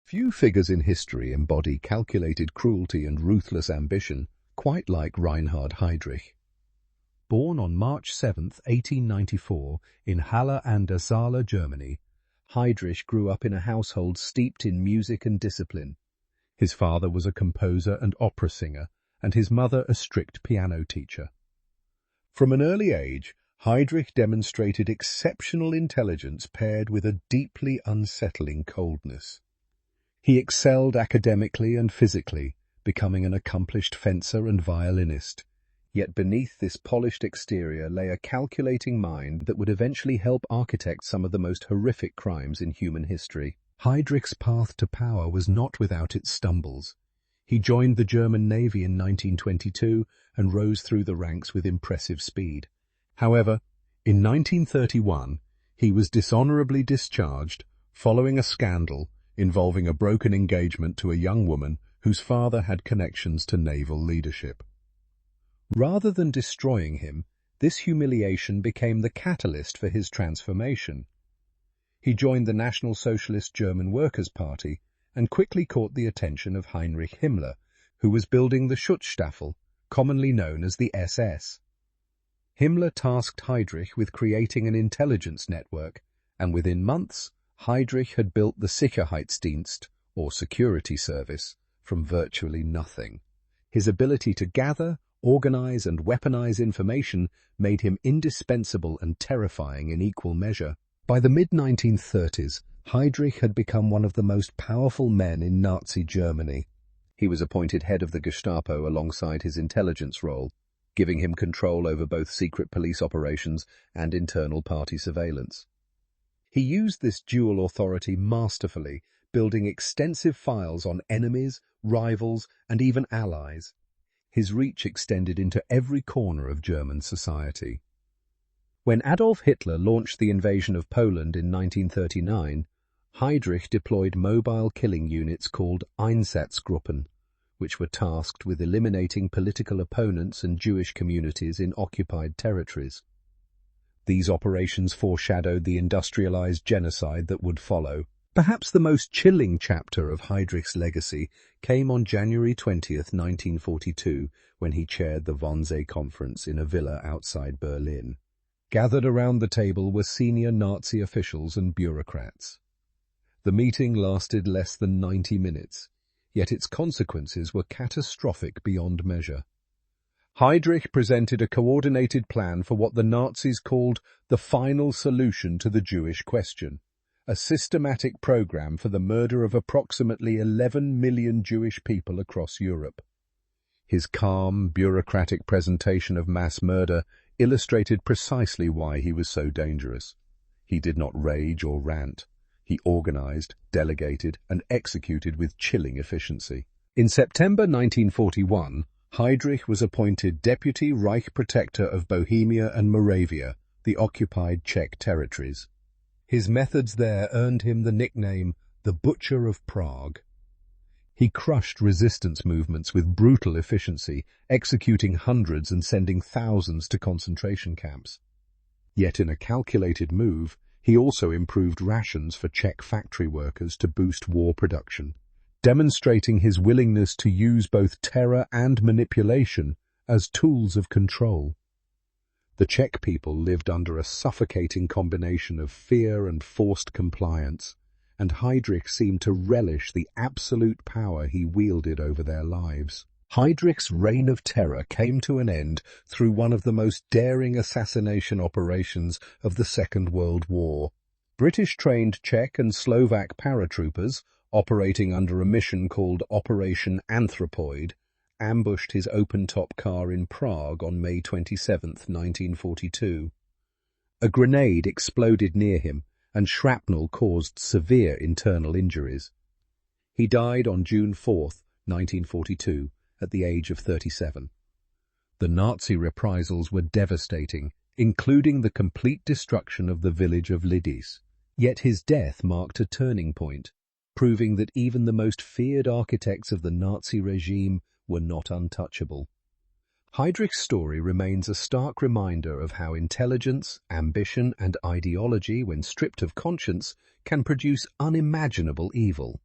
Few figures in history embody calculated cruelty and ruthless ambition quite like Reinhard Heydrich. Born on March 7, 1894, in Halle an der Saale, Germany, Heydrich grew up in a household steeped in music and discipline. His father was a composer and opera singer, and his mother a strict piano teacher. From an early age, Heydrich demonstrated exceptional intelligence paired with a deeply unsettling coldness. He excelled academically and physically, becoming an accomplished fencer and violinist. Yet beneath this polished exterior lay a calculating mind that would eventually help architect some of the most horrific crimes in human history. Heydrich's path to power was not without its stumbles. He joined the German Navy in 1922 and rose through the ranks with impressive speed. However, in 1931, he was dishonorably discharged following a scandal involving a broken engagement to a young woman whose father had connections to naval leadership. Rather than destroying him, this humiliation became the catalyst for his transformation. He joined the National Socialist German Workers' Party and quickly caught the attention of Heinrich Himmler, who was building the Schutzstaffel, commonly known as the SS. Himmler tasked Heydrich with creating an intelligence network, and within months, Heydrich had built the Sicherheitsdienst, or security service, from virtually nothing. His ability to gather, organize, and weaponize information made him indispensable and terrifying in equal measure. By the mid-1930s, Heydrich had become one of the most powerful men in Nazi Germany. He was appointed head of the Gestapo alongside his intelligence role, giving him control over both secret police operations and internal party surveillance. He used this dual authority masterfully, building extensive files on enemies, rivals, and even allies. His reach extended into every corner of German society. When Adolf Hitler launched the invasion of Poland in 1939, Heydrich deployed mobile killing units called Einsatzgruppen, which were tasked with eliminating political opponents and Jewish communities in occupied territories. These operations foreshadowed the industrialized genocide that would follow. Perhaps the most chilling chapter of Heydrich's legacy came on January 20, 1942, when he chaired the Wannsee Conference in a villa outside Berlin. Gathered around the table were senior Nazi officials and bureaucrats. The meeting lasted less than 90 minutes, yet its consequences were catastrophic beyond measure. Heydrich presented a coordinated plan for what the Nazis called the final solution to the Jewish question, a systematic program for the murder of approximately 11 million Jewish people across Europe. His calm, bureaucratic presentation of mass murder illustrated precisely why he was so dangerous. He did not rage or rant. He organized, delegated, and executed with chilling efficiency. In September 1941, Heydrich was appointed Deputy Reich Protector of Bohemia and Moravia, the occupied Czech territories. His methods there earned him the nickname the Butcher of Prague. He crushed resistance movements with brutal efficiency, executing hundreds and sending thousands to concentration camps. Yet in a calculated move, he also improved rations for Czech factory workers to boost war production, demonstrating his willingness to use both terror and manipulation as tools of control. The Czech people lived under a suffocating combination of fear and forced compliance, and Heydrich seemed to relish the absolute power he wielded over their lives. Heydrich's reign of terror came to an end through one of the most daring assassination operations of the Second World War. British-trained Czech and Slovak paratroopers, operating under a mission called Operation Anthropoid, ambushed his open-top car in Prague on May 27, 1942. A grenade exploded near him, and shrapnel caused severe internal injuries. He died on June 4, 1942, at the age of 37. The Nazi reprisals were devastating, including the complete destruction of the village of Lidis. Yet his death marked a turning point, proving that even the most feared architects of the Nazi regime were not untouchable. Heydrich's story remains a stark reminder of how intelligence, ambition, and ideology, when stripped of conscience, can produce unimaginable evil.